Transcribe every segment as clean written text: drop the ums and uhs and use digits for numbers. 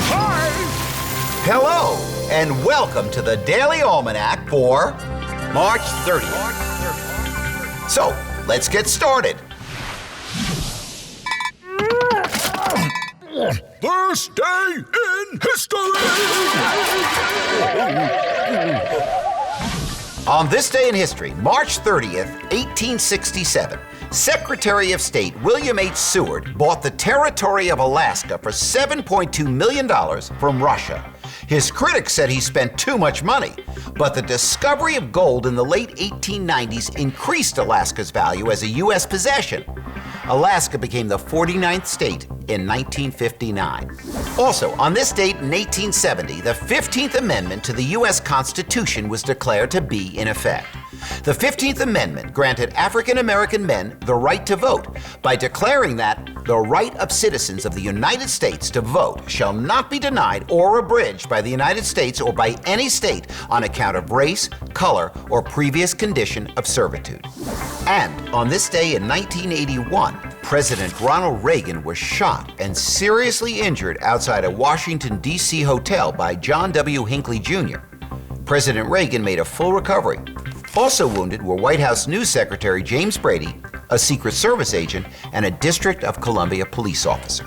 Hi! Hello, and welcome to the Daily Almanac for March 30th. So, let's get started. This day in history! On this day in history, March 30th, 1867, Secretary of State William H. Seward bought the territory of Alaska for $7.2 million from Russia. His critics said he spent too much money, but the discovery of gold in the late 1890s increased Alaska's value as a U.S. possession. Alaska became the 49th state in 1959. Also, on this date in 1870, the 15th Amendment to the U.S. Constitution was declared to be in effect. The 15th Amendment granted African-American men the right to vote by declaring that the right of citizens of the United States to vote shall not be denied or abridged by the United States or by any state on account of race, color, or previous condition of servitude. And on this day in 1981, President Ronald Reagan was shot and seriously injured outside a Washington, D.C. hotel by John W. Hinckley Jr. President Reagan made a full recovery. Also wounded were White House News Secretary James Brady, a Secret Service agent, and a District of Columbia police officer.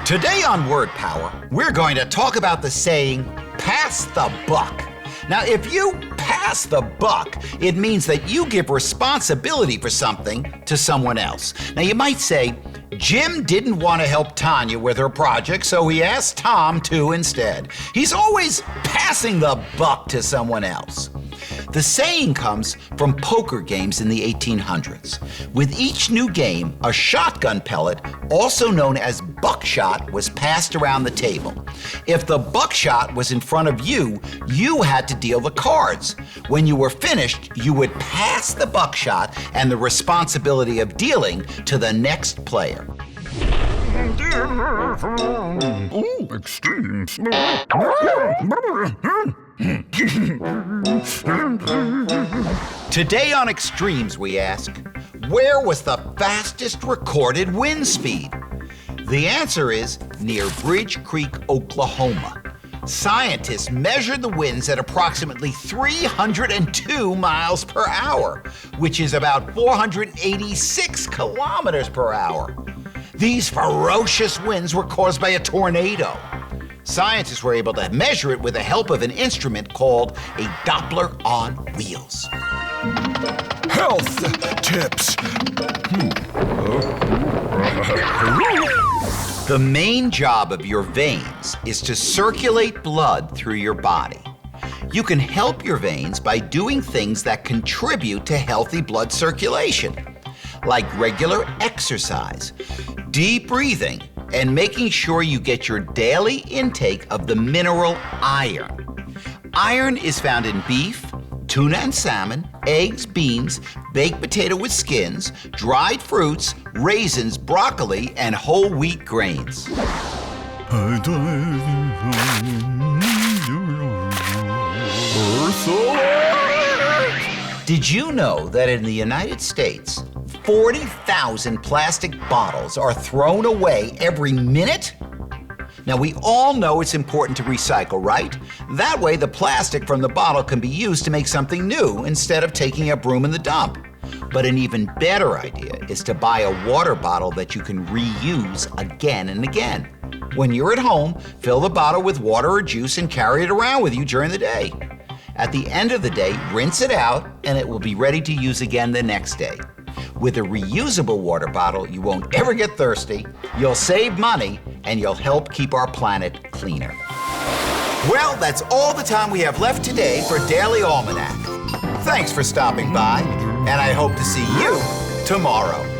Today on Word Power, we're going to talk about the saying, pass the buck. Now, if you pass the buck, it means that you give responsibility for something to someone else. Now, you might say, Jim didn't want to help Tanya with her project, so he asked Tom to instead. He's always passing the buck to someone else. The saying comes from poker games in the 1800s. With each new game, a shotgun pellet, also known as buckshot, was passed around the table. If the buckshot was in front of you, you had to deal the cards. When you were finished, you would pass the buckshot and the responsibility of dealing to the next player. Ooh, extremes. Today on Extremes, we ask, where was the fastest recorded wind speed? The answer is near Bridge Creek, Oklahoma. Scientists measured the winds at approximately 302 miles per hour, which is about 486 kilometers per hour. These ferocious winds were caused by a tornado. Scientists were able to measure it with the help of an instrument called a Doppler on wheels. Health tips. The main job of your veins is to circulate blood through your body. You can help your veins by doing things that contribute to healthy blood circulation, like regular exercise, deep breathing, and making sure you get your daily intake of the mineral iron. Iron is found in beef, tuna and salmon, eggs, beans, baked potato with skins, dried fruits, raisins, broccoli, and whole wheat grains. Did you know that in the United States, 40,000 plastic bottles are thrown away every minute? Now, we all know it's important to recycle, right? That way, the plastic from the bottle can be used to make something new instead of taking up room in the dump. But an even better idea is to buy a water bottle that you can reuse again and again. When you're at home, fill the bottle with water or juice and carry it around with you during the day. At the end of the day, rinse it out and it will be ready to use again the next day. With a reusable water bottle, you won't ever get thirsty, you'll save money, and you'll help keep our planet cleaner. Well, that's all the time we have left today for Daily Almanac. Thanks for stopping by, and I hope to see you tomorrow.